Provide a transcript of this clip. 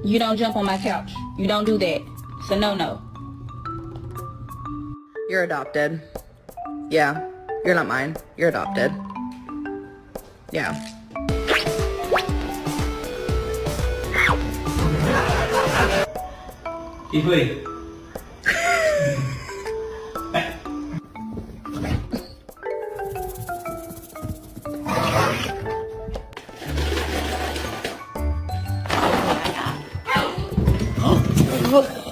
You don't jump on my couch. You don't do that. It's a no-no. You're adopted. Yeah, you're not mine. You're adopted. Yeah. Kiwi. Oh.